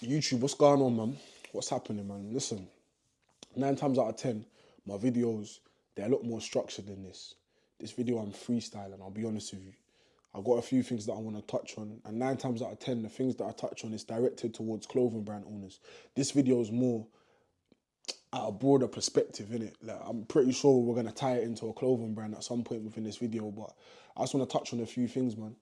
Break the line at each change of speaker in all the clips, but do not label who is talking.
YouTube, what's going on, man? What's happening, man? Listen, 9 times out of 10, my videos, they're a lot more structured than this. This video, I'm freestyling, I'll be honest with you. I've got a few things that I want to touch on, and 9 times out of 10, the things that I touch on is directed towards clothing brand owners. This video is more at a broader perspective, innit? Like, I'm pretty sure we're going to tie it into a clothing brand at some point within this video, but I just want to touch on a few things, man.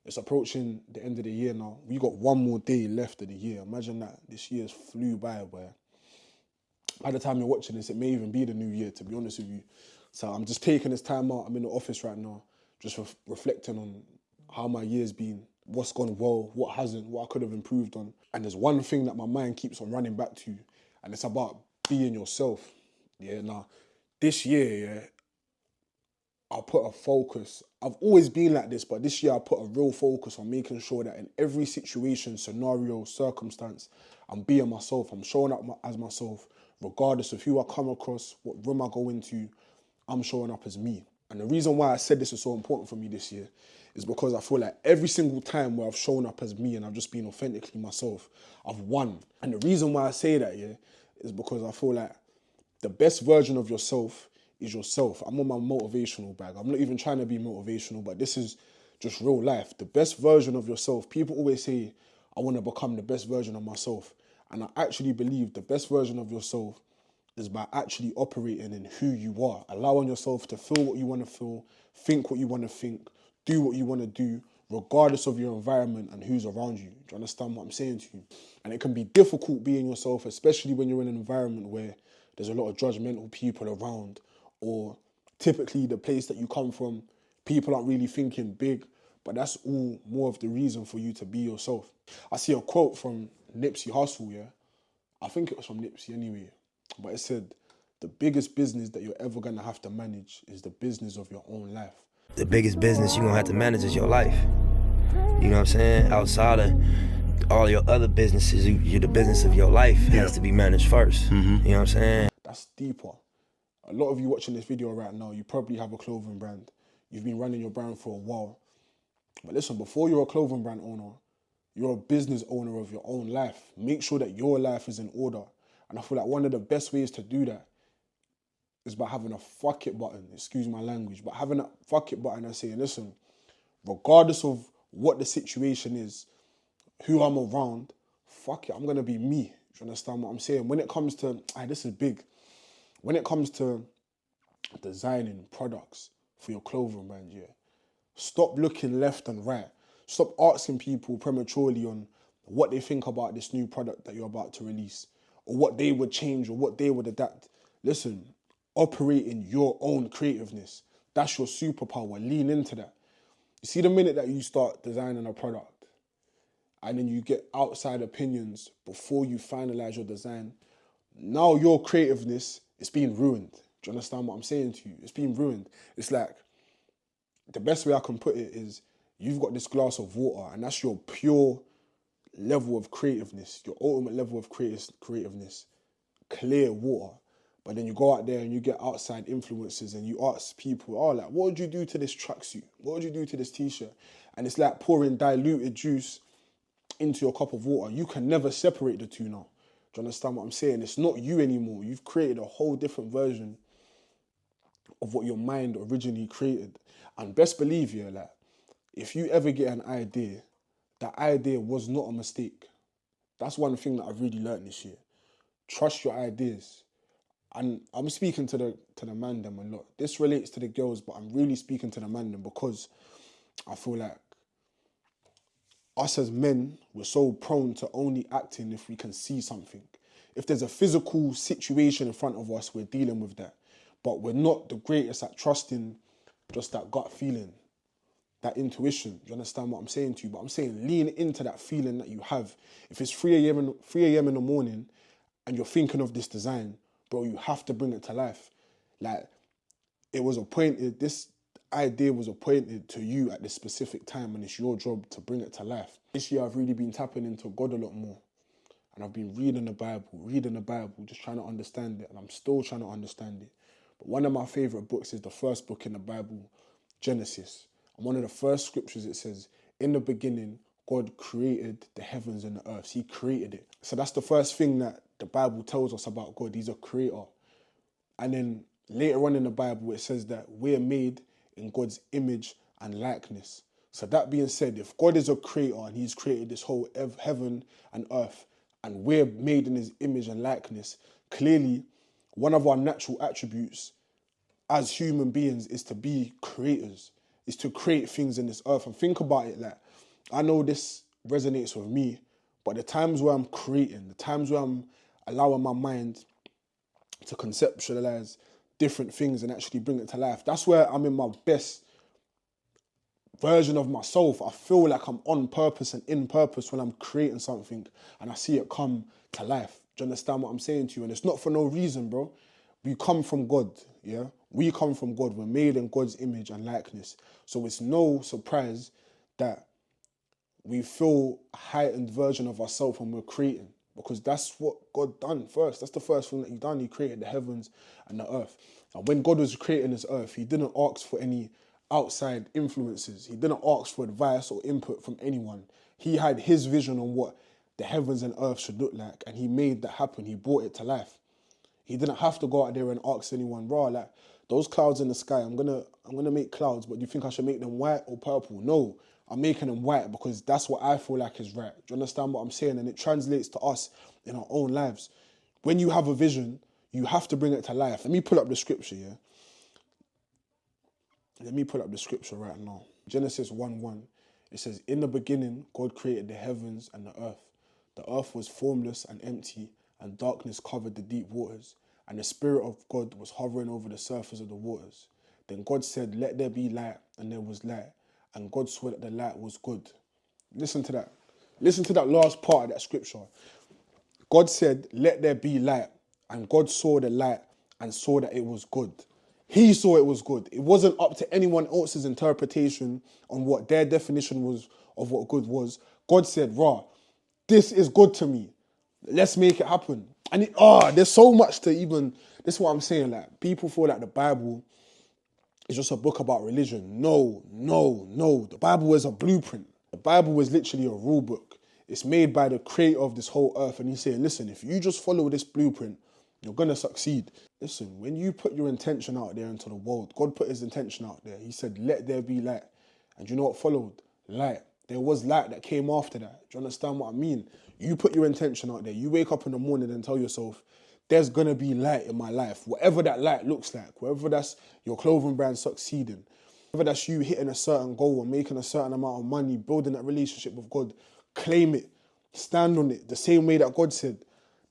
It's approaching the end of the year now. We got one more day left of the year. Imagine that. This year's flew by. By the time you're watching this, it may even be the new year, to be honest with you. So I'm just taking this time out. I'm in the office right now, just reflecting on how my year's been, what's gone well, what hasn't, what I could have improved on. And there's one thing that my mind keeps on running back to, and it's about being yourself. Yeah, now, this year, yeah, I'll put a focus. I've always been like this, but this year I put a real focus on making sure that in every situation, scenario, circumstance, I'm being myself. I'm showing up as myself, regardless of who I come across, what room I go into, I'm showing up as me. And the reason why I said this is so important for me this year is because I feel like every single time where I've shown up as me and I've just been authentically myself, I've won. And the reason why I say that, yeah, is because I feel like the best version of yourself is yourself. I'm on my motivational bag. I'm not even trying to be motivational, but this is just real life. The best version of yourself. People always say, I want to become the best version of myself. And I actually believe the best version of yourself is by actually operating in who you are, allowing yourself to feel what you want to feel, think what you want to think, do what you want to do, regardless of your environment and who's around you. Do you understand what I'm saying to you? And it can be difficult being yourself, especially when you're in an environment where there's a lot of judgmental people around, or typically the place that you come from, people aren't really thinking big, but that's all more of the reason for you to be yourself. I see a quote from Nipsey Hussle, yeah? I think it was from Nipsey anyway, but it said, the biggest business that you're ever gonna have to manage is the business of your own life.
The biggest business you're gonna have to manage is your life. You know what I'm saying? Outside of all your other businesses, the business of your life has to be managed first. You know what I'm saying?
That's deeper. A lot of you watching this video right now, you probably have a clothing brand. You've been running your brand for a while. But listen, before you're a clothing brand owner, you're a business owner of your own life. Make sure that your life is in order. And I feel like one of the best ways to do that is by having a fuck it button, excuse my language, but having a fuck it button and saying, listen, regardless of what the situation is, who I'm around, fuck it, I'm gonna be me. Do you understand what I'm saying? When it comes to, this is big. When it comes to designing products for your clothing brand, yeah, stop looking left and right. Stop asking people prematurely on what they think about this new product that you're about to release, or what they would change, or what they would adapt. Listen, operate in your own creativeness. That's your superpower. Lean into that. You see, the minute that you start designing a product and then you get outside opinions before you finalize your design, now your creativeness is being ruined. Do you understand what I'm saying to you? It's being ruined. It's like, the best way I can put it is, you've got this glass of water and that's your pure level of creativeness, your ultimate level of creativeness, clear water. But then you go out there and you get outside influences and you ask people, oh, like, what would you do to this tracksuit? What would you do to this t-shirt? And it's like pouring diluted juice into your cup of water. You can never separate the two now. Do you understand what I'm saying? It's not you anymore. You've created a whole different version of what your mind originally created. And best believe, yeah, like, if you ever get an idea, that idea was not a mistake. That's one thing that I've really learned this year. Trust your ideas. And I'm speaking to the man them a lot. This relates to the girls, but I'm really speaking to the man them because I feel like us as men, we're so prone to only acting if we can see something. If there's a physical situation in front of us, we're dealing with that. But we're not the greatest at trusting just that gut feeling, that intuition. Do you understand what I'm saying to you? But I'm saying lean into that feeling that you have. If it's 3 a.m. in the morning and you're thinking of this design, bro, you have to bring it to life. Like, this idea was appointed to you at this specific time, and it's your job to bring it to life. This year I've really been tapping into God a lot more. And I've been reading the Bible, just trying to understand it. And I'm still trying to understand it. But one of my favourite books is the first book in the Bible, Genesis. And one of the first scriptures, it says, in the beginning, God created the heavens and the earth. He created it. So that's the first thing that the Bible tells us about God. He's a creator. And then later on in the Bible, it says that we're made in God's image and likeness. So that being said, if God is a creator and he's created this whole heaven and earth, and we're made in his image and likeness, clearly one of our natural attributes as human beings is to be creators, is to create things in this earth. And think about it, like, I know this resonates with me, but the times where I'm creating, the times where I'm allowing my mind to conceptualize different things and actually bring it to life, that's where I'm in my best version of myself. I feel like I'm on purpose and in purpose when I'm creating something and I see it come to life. Do you understand what I'm saying to you? And it's not for no reason, bro. We come from God, yeah? We come from God. We're made in God's image and likeness. So it's no surprise that we feel a heightened version of ourselves when we're creating, because that's what God done first. That's the first thing that he done. He created the heavens and the earth. And when God was creating this earth, he didn't ask for any outside influences. He didn't ask for advice or input from anyone. He had his vision on what the heavens and earth should look like, and he made that happen. He brought it to life. He didn't have to go out there and ask anyone, bro, like, those clouds in the sky, I'm gonna make clouds, but do you think I should make them white or purple? No, I'm making them white because that's what I feel like is right. Do you understand what I'm saying? And it translates to us in our own lives. When you have a vision, you have to bring it to life. Let me pull up the scripture, yeah? Let me pull up the scripture right now. Genesis 1:1. It says, in the beginning, God created the heavens and the earth. The earth was formless and empty, and darkness covered the deep waters. And the Spirit of God was hovering over the surface of the waters. Then God said, let there be light, and there was light. And God saw that the light was good. Listen to that. Listen to that last part of that scripture. God said, let there be light. And God saw the light and saw that it was good. He saw it was good. It wasn't up to anyone else's interpretation on what their definition was of what good was. God said, rah, this is good to me. Let's make it happen. And there's so much to even, this is what I'm saying, like, people feel like the Bible is just a book about religion. No. The Bible is a blueprint. The Bible is literally a rule book. It's made by the creator of this whole earth. And he's saying, listen, if you just follow this blueprint, you're going to succeed. Listen, when you put your intention out there into the world, God put his intention out there. He said, let there be light. And you know what followed? Light. There was light that came after that. Do you understand what I mean? You put your intention out there. You wake up in the morning and tell yourself, there's going to be light in my life. Whatever that light looks like, whether that's your clothing brand succeeding, whether that's you hitting a certain goal or making a certain amount of money, building that relationship with God, claim it. Stand on it the same way that God said.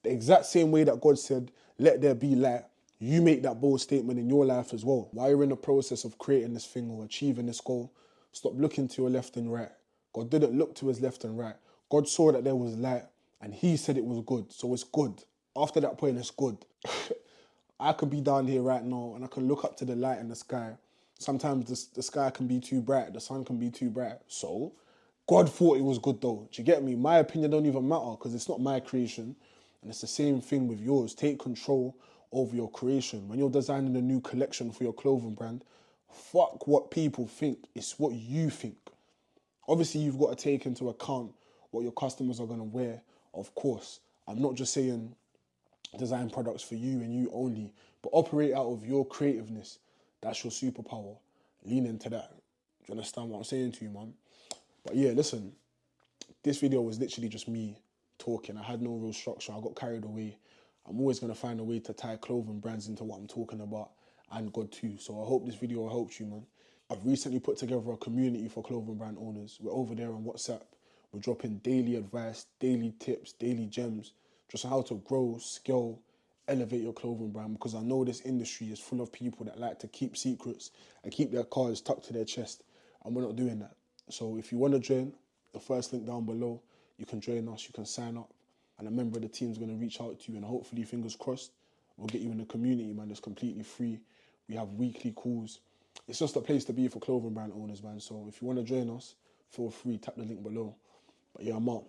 The exact same way that God said, let there be light. You make that bold statement in your life as well. While you're in the process of creating this thing or achieving this goal, stop looking to your left and right. God didn't look to his left and right. God saw that there was light and he said it was good. So it's good. After that point, it's good. I could be down here right now and I can look up to the light in the sky. Sometimes the sky can be too bright. The sun can be too bright. So God thought it was good though. Do you get me? My opinion don't even matter because it's not my creation. And it's the same thing with yours. Take control over your creation. When you're designing a new collection for your clothing brand, fuck what people think. It's what you think. Obviously, you've got to take into account what your customers are going to wear, of course. I'm not just saying design products for you and you only, but operate out of your creativeness. That's your superpower. Lean into that. Do you understand what I'm saying to you, man? But yeah, listen, this video was literally just me talking. I had no real structure. I got carried away. I'm always going to find a way to tie clothing brands into what I'm talking about, and God too. So I hope this video helped you, man. I've recently put together a community for clothing brand owners. We're over there on WhatsApp. We're dropping daily advice, daily tips, daily gems, just on how to grow, scale, elevate your clothing brand, because I know this industry is full of people that like to keep secrets and keep their cards tucked to their chest, and we're not doing that. So if you want to join, the first link down below, you can join us, you can sign up, and a member of the team is going to reach out to you, and hopefully, fingers crossed, we'll get you in the community, man. It's completely free. We have weekly calls. It's just a place to be for clothing brand owners, man. So if you want to join us, feel free, tap the link below. But yeah, I'm out.